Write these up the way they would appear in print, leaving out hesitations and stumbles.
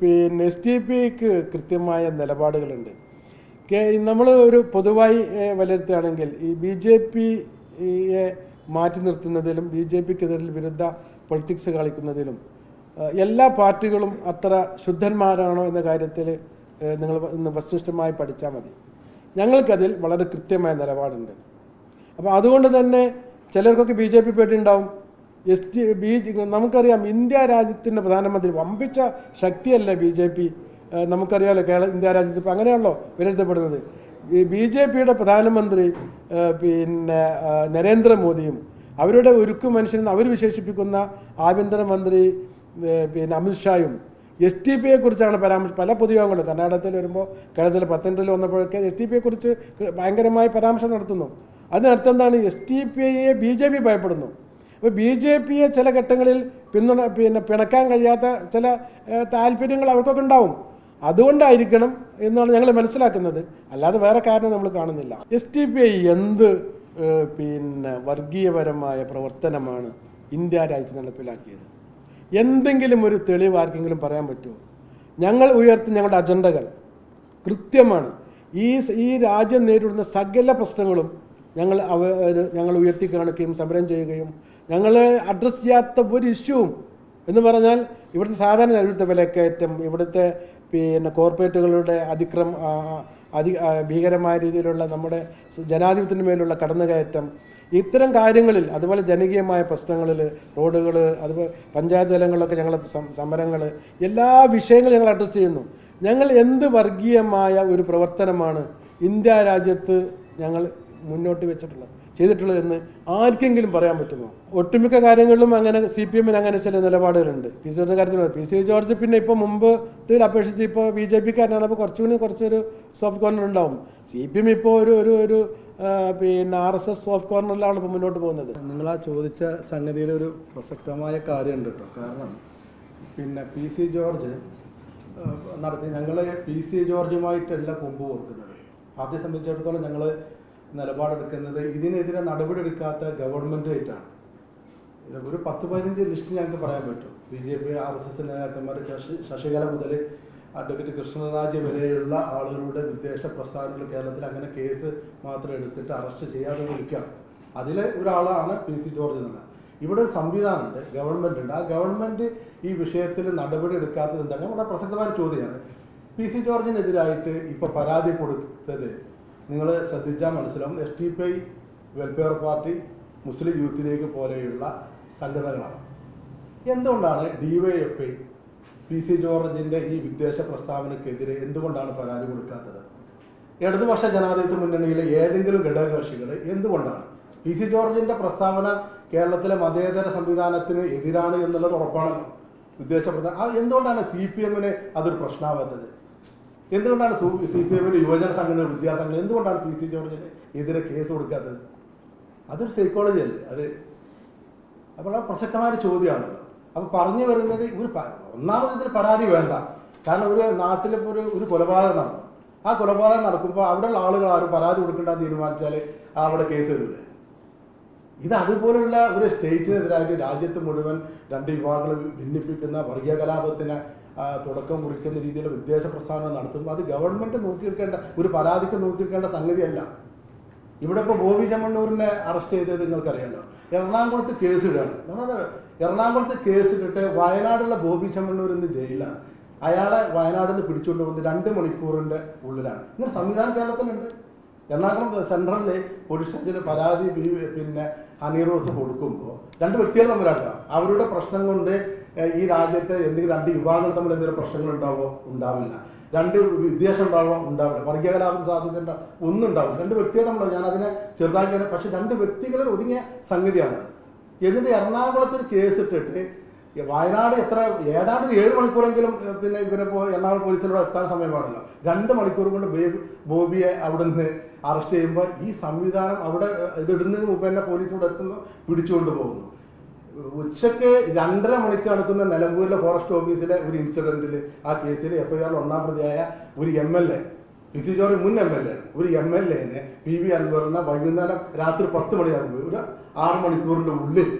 പിന്നെ STPക്ക് കൃത്യമായ നിലപാടുകളുണ്ട്. നമ്മൾ ഒരു പൊതുവായി വിലയിരുത്തുകയാണെങ്കിൽ ഈ BJPയെ മാറ്റി നിർത്തുന്നതിലും BJPക്കെതിരെ വിരുദ്ധ പൊളിറ്റിക്സ് കളിക്കുന്നതിലും എല്ലാ പാർട്ടികളും അത്ര ശുദ്ധന്മാരാണോ എന്ന കാര്യത്തിൽ നിങ്ങൾ ഇന്ന് വസ്തുനിഷ്ഠമായി പഠിച്ചാൽ മതി. ഞങ്ങൾക്കതിൽ വളരെ കൃത്യമായ നിലപാടുണ്ട്. അപ്പോൾ അതുകൊണ്ട് തന്നെ ചിലർക്കൊക്കെ BJP പേടിയുണ്ടാവും. നമുക്കറിയാം, ഇന്ത്യ രാജ്യത്തിൻ്റെ പ്രധാനമന്ത്രി വമ്പിച്ച ശക്തിയല്ല BJP. നമുക്കറിയാമല്ലോ, ഇന്ത്യ രാജ്യത്ത് ഇപ്പോൾ അങ്ങനെയാണല്ലോ വിലയിരുത്തപ്പെടുന്നത്. BJPയുടെ പ്രധാനമന്ത്രി പിന്നെ നരേന്ദ്രമോദിയും അവരുടെ ഉരുക്കു മനുഷ്യൻ അവർ വിശേഷിപ്പിക്കുന്ന ആഭ്യന്തരമന്ത്രി പിന്നെ അമിത്ഷായും STPയെക്കുറിച്ചാണ് പല പൊതുയോഗങ്ങളും കർണാടകത്തിൽ വരുമ്പോൾ, കേരളത്തിൽ പത്തനംതിട്ടയിൽ വന്നപ്പോഴൊക്കെ STPയെക്കുറിച്ച് ഭയങ്കരമായി പരാമർശം നടത്തുന്നു. അതിനർത്ഥം എന്താണ്? STPയെ BJP ഭയപ്പെടുന്നു. അപ്പോൾ BJPയെ ചില ഘട്ടങ്ങളിൽ പിണക്കാൻ കഴിയാത്ത ചില താല്പര്യങ്ങൾ അവർക്കൊക്കെ ഉണ്ടാവും. അതുകൊണ്ടായിരിക്കണം എന്നാണ് ഞങ്ങൾ മനസ്സിലാക്കുന്നത്. അല്ലാതെ വേറെ കാരണം നമ്മൾ കാണുന്നില്ല. STPI എന്ത് വർഗീയപരമായ പ്രവർത്തനമാണ് ഇന്ത്യ രാജ്യത്ത് നടപ്പിലാക്കിയത്? എന്തെങ്കിലും ഒരു തെളിവ് ആർക്കെങ്കിലും പറയാൻ പറ്റുമോ? ഞങ്ങൾ ഉയർത്തുന്ന ഞങ്ങളുടെ അജണ്ടകൾ കൃത്യമാണ്. ഈ രാജ്യം നേരിടുന്ന സകല പ്രശ്നങ്ങളും ഞങ്ങൾ ഉയർത്തി കാണിക്കുകയും സമരം ചെയ്യുകയും ഞങ്ങൾ അഡ്രസ്സ് ചെയ്യാത്ത ഒരു ഇഷ്യൂവും എന്ന് പറഞ്ഞാൽ ഇവിടുത്തെ സാധാരണ ഇവിടുത്തെ വിലക്കയറ്റം, ഇവിടുത്തെ കോർപ്പറേറ്റുകളുടെ ഭീകരമായ രീതിയിലുള്ള നമ്മുടെ ജനാധിപത്യത്തിന് മേലുള്ള കടന്നുകയറ്റം, ഇത്തരം കാര്യങ്ങളിൽ, അതുപോലെ ജനകീയമായ പ്രശ്നങ്ങളിൽ, റോഡുകൾ, അതുപോലെ പഞ്ചായത്ത് തലങ്ങളിലൊക്കെ ഞങ്ങൾ സമരങ്ങൾ, എല്ലാ വിഷയങ്ങളും ഞങ്ങൾ അഡ്രസ്സ് ചെയ്യുന്നു. ഞങ്ങൾ എന്ത് വർഗീയമായ ഒരു പ്രവർത്തനമാണ് ഇന്ത്യ രാജ്യത്ത് ഞങ്ങൾ മുന്നോട്ട് ചെയ്തിട്ടുള്ളതെന്ന് ആർക്കെങ്കിലും പറയാൻ പറ്റുമോ? ഒട്ടുമിക്ക കാര്യങ്ങളിലും അങ്ങനെ CPMന് അങ്ങനെ ചില നിലപാടുകളുണ്ട്. PC ജോർജിൻ്റെ കാര്യത്തിൽ PC ജോർജ് പിന്നെ ഇപ്പോൾ മുമ്പത്തിൽ അപേക്ഷിച്ച് ഇപ്പോൾ BJPക്കാരനാണ്. അപ്പോൾ കുറച്ചൊരു സോഫ്റ്റ് കോർണർ ഉണ്ടാവും. CPM ഇപ്പോൾ ഒരു RSS സോഫ്റ്റ് കോർണറിലാണ് ഇപ്പോൾ മുന്നോട്ട് പോകുന്നത്. നിങ്ങൾ ആ ചോദിച്ച സംഗതിയിലൊരു പ്രസക്തമായ കാര്യമുണ്ട് കേട്ടോ. കാരണം PC ജോർജ് ഞങ്ങൾ PC ജോർജുമായിട്ടല്ല കൊമ്പ് കൊടുക്കുന്നത്. പാർട്ടിയെ സംബന്ധിച്ചിടത്തോളം ഞങ്ങൾ നിലപാടെടുക്കുന്നത് ഇതിനെതിരെ നടപടിയെടുക്കാത്ത ഗവൺമെൻറ്റുമായിട്ടാണ്. ഒരു 10-15 ലിസ്റ്റ് ഞങ്ങൾക്ക് പറയാൻ പറ്റും. BJP RSS നേതാക്കന്മാർ ശശികല മുതൽ അഡ്വക്കേറ്റ് കൃഷ്ണരാജ് വരെയുള്ള ആളുകളുടെ വിദ്വേഷ പ്രസ്ഥാനങ്ങൾ കേരളത്തിൽ അങ്ങനെ കേസ് മാത്രം എടുത്തിട്ട് അറസ്റ്റ് ചെയ്യാതെ വിളിക്കുകയാണ്. അതിലെ ഒരാളാണ് PC ജോർജ് എന്നുള്ളത്. ഇവിടെ ഒരു സംവിധാനമുണ്ട്, ഗവൺമെൻറ് ഉണ്ട്. ആ ഗവൺമെൻറ് ഈ വിഷയത്തിൽ നടപടി എടുക്കാത്തത് എന്താണ്? വളരെ പ്രസക്തമായ ചോദ്യമാണ്. PC ജോർജിനെതിരായിട്ട് ഇപ്പോൾ പരാതി കൊടുത്തത് നിങ്ങൾ ശ്രദ്ധിച്ചാൽ മനസ്സിലാവും. STPI, വെൽഫെയർ പാർട്ടി, മുസ്ലിം യൂത്ത് ലീഗ് പോലെയുള്ള സംഘടനകളാണ്. എന്തുകൊണ്ടാണ് DYFI PC ജോർജിൻ്റെ ഈ വിദ്വേഷ പ്രസ്താവനയ്ക്കെതിരെ എന്തുകൊണ്ടാണ് പരാതി കൊടുക്കാത്തത്? ഇടതുപക്ഷ ജനാധിപത്യ മുന്നണിയിലെ ഏതെങ്കിലും ഘടകകക്ഷികൾ എന്തുകൊണ്ടാണ്? PC ജോർജിൻ്റെ പ്രസ്താവന കേരളത്തിലെ മതേതര സംവിധാനത്തിന് എതിരാണ് എന്നുള്ളത് ഉറപ്പാണല്ലോ. വിദ്വേഷ പ്രസ്താവന എന്തുകൊണ്ടാണ് CPMന് അതൊരു പ്രശ്നമാവാത്തത്? എന്തുകൊണ്ടാണ് CPMന്റെ യുവജന സംഘടന, വിദ്യാസംഘടന എന്തുകൊണ്ടാണ് PC ജോർജിന് എതിരെ കേസ് കൊടുക്കാത്തത്? അതൊരു സൈക്കോളജി അല്ലേ അത്? അപ്പോൾ ആ പ്രസക്തമായ ചോദ്യമാണല്ലോ. അപ്പോൾ പറഞ്ഞു വരുന്നത് ഒന്നാമത് ഇതിൽ പരാതി വേണ്ട. കാരണം ഒരു നാട്ടിലിപ്പോൾ ഒരു കൊലപാതകം നടന്നു. ആ കൊലപാതകം നടക്കുമ്പോൾ അവിടെയുള്ള ആളുകൾ ആരും പരാതി കൊടുക്കേണ്ടെന്ന് തീരുമാനിച്ചാൽ അവിടെ കേസ് വരില്ലേ? ഇത് അതുപോലുള്ള ഒരു സ്റ്റേറ്റിനെതിരായിട്ട് രാജ്യത്ത് മുഴുവൻ രണ്ട് വിഭാഗങ്ങൾ ഭിന്നിപ്പിക്കുന്ന വർഗീയ കലാപത്തിന് തുടക്കം കുറിക്കുന്ന രീതിയിലുള്ള വിദ്വേഷ പ്രസ്ഥാനം നടത്തുമ്പോൾ അത് ഗവൺമെൻറ് നോക്കിയെടുക്കേണ്ട, ഒരു പരാതിക്ക് നോക്കിയെടുക്കേണ്ട സംഗതിയല്ല. ഇവിടെ ഇപ്പോൾ ബോബി ചെമ്മണ്ണൂരിനെ അറസ്റ്റ് ചെയ്തത് നിങ്ങൾക്കറിയാമല്ലോ. എറണാകുളത്ത് കേസിടുകയാണ്. എറണാകുളത്ത് കേസിട്ടിട്ട് വയനാടുള്ള ബോബി ചെമ്മണ്ണൂർ ഇന്ന് ജയിലിലാണ്. അയാളെ വയനാട്ടിൽ നിന്ന് പിടിച്ചുകൊണ്ട് വന്ന് 2 മണിക്കൂറിൻ്റെ ഉള്ളിലാണ്. ഇങ്ങനെ സംവിധാനം കേരളത്തിലുണ്ട്. എറണാകുളം സെൻട്രലിൽ പോലീസ് സ്റ്റേഷനിൽ പരാതി ഹണി റോസ് കൊടുക്കുമ്പോൾ 2 വ്യക്തികൾ തമ്മിലാക്കുക. അവരുടെ പ്രശ്നം കൊണ്ട് ഈ രാജ്യത്തെ എന്തെങ്കിലും 2 വിഭാഗങ്ങൾ തമ്മിൽ എന്തെങ്കിലും പ്രശ്നങ്ങൾ ഉണ്ടാവില്ല. 2 വിദ്വേഷം ഉണ്ടാവില്ല. വർഗീയ കലാപത്തിന് സാധ്യത ഒന്നും ഉണ്ടാവില്ല. 2 വ്യക്തികൾ തമ്മിൽ, ഞാൻ അതിനെ ചെറുതാക്കിയാണ്, പക്ഷെ 2 വ്യക്തികളിൽ ഒതുങ്ങിയ സംഗതിയാണ്. എന്നിട്ട് എറണാകുളത്ത് ഒരു കേസ് ഇട്ടിട്ട് വയനാട് ഏതാണ്ട് 7 മണിക്കൂറെങ്കിലും ഇവരിപ്പോൾ എറണാകുളം പോലീസിലൂടെ എത്താൻ സമയമാണല്ലോ. 2 മണിക്കൂർ കൊണ്ട് ബോബിയെ അവിടെ നിന്ന് അറസ്റ്റ് ചെയ്യുമ്പോൾ ഈ സംവിധാനം അവിടെ ഇതിടുന്നതിന് മുമ്പ് തന്നെ പോലീസ് ഇവിടെ എത്തുന്നു, പിടിച്ചുകൊണ്ട് പോകുന്നു. ഉച്ചയ്ക്ക് 2.5 മണിക്ക് നടക്കുന്ന നിലമ്പൂരിലെ ഫോറസ്റ്റ് ഓഫീസിലെ ഒരു ഇൻസിഡന്റിൽ ആ കേസിൽ FIR 1-ാം പ്രതിയായ ഒരു MLA, PC ജോർജ് മുൻ MLA, ഒരു MLAനെ PV അൻവറിനെ വൈകുന്നേരം രാത്രി 10 മണിയാകുമ്പോൾ ഒരു 6 മണിക്കൂറിൻ്റെ ഉള്ളിൽ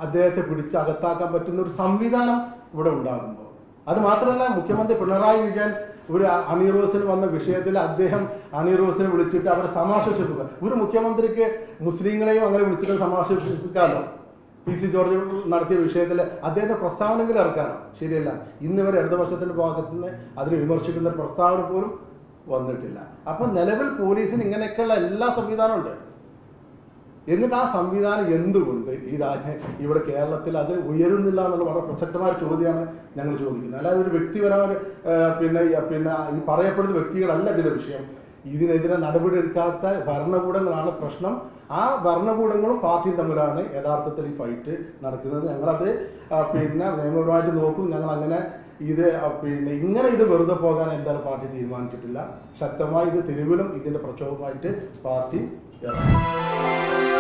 അദ്ദേഹത്തെ പിടിച്ച് അകത്താക്കാൻ പറ്റുന്ന ഒരു സംവിധാനം ഇവിടെ ഉണ്ടാകുമ്പോൾ അത് മാത്രമല്ല, മുഖ്യമന്ത്രി പിണറായി വിജയൻ ഒരു അണി റോസിന് വന്ന വിഷയത്തിൽ അദ്ദേഹം അണി റോസിനെ വിളിച്ചിട്ട് അവരെ സമാശ്വസിപ്പിക്കുക. ഒരു മുഖ്യമന്ത്രിക്ക് മുസ്ലിങ്ങളെയും അങ്ങനെ വിളിച്ചിട്ട് സമാശ്വസിപ്പിക്കാമല്ലോ. PC ജോർജ് നടത്തിയ വിഷയത്തിൽ അദ്ദേഹത്തെ പ്രസ്താവനകൾ ഇറക്കാനോ? ശരിയല്ല. ഇന്ന് വരെ ഇടതുപക്ഷത്തിന്റെ ഭാഗത്തു നിന്ന് അതിനെ വിമർശിക്കുന്ന ഒരു പ്രസ്താവന പോലും വന്നിട്ടില്ല. അപ്പം നിലവിൽ പോലീസിന് ഇങ്ങനെയൊക്കെയുള്ള എല്ലാ സംവിധാനവും ഉണ്ട്. എന്നിട്ട് ആ സംവിധാനം എന്തുകൊണ്ട് ഈ ഇവിടെ കേരളത്തിൽ അത് ഉയരുന്നില്ല എന്നുള്ള വളരെ പ്രസക്തമായ ചോദ്യമാണ് ഞങ്ങൾ ചോദിക്കുന്നത്. അല്ലാതെ ഒരു വ്യക്തിപരമായ പിന്നെ ഈ പറയപ്പെടുന്ന വ്യക്തികളല്ല ഇതിന്റെ വിഷയം. ഇതിനെതിരെ നടപടിയെടുക്കാത്ത ഭരണകൂടങ്ങളാണ് പ്രശ്നം. ആ ഭരണകൂടങ്ങളും പാർട്ടിയും തമ്മിലാണ് യഥാർത്ഥത്തിൽ ഈ ഫൈറ്റ് നടക്കുന്നത്. ഞങ്ങളത് നിയമപരമായിട്ട് നോക്കും. ഞങ്ങൾ അങ്ങനെ ഇങ്ങനെ ഇത് വെറുതെ പോകാൻ എന്തായാലും പാർട്ടി തീരുമാനിച്ചിട്ടില്ല. ശക്തമായി ഇത് തെരുവിലും ഇതിന്റെ പ്രക്ഷോഭമായിട്ട് പാർട്ടി ഇറങ്ങും.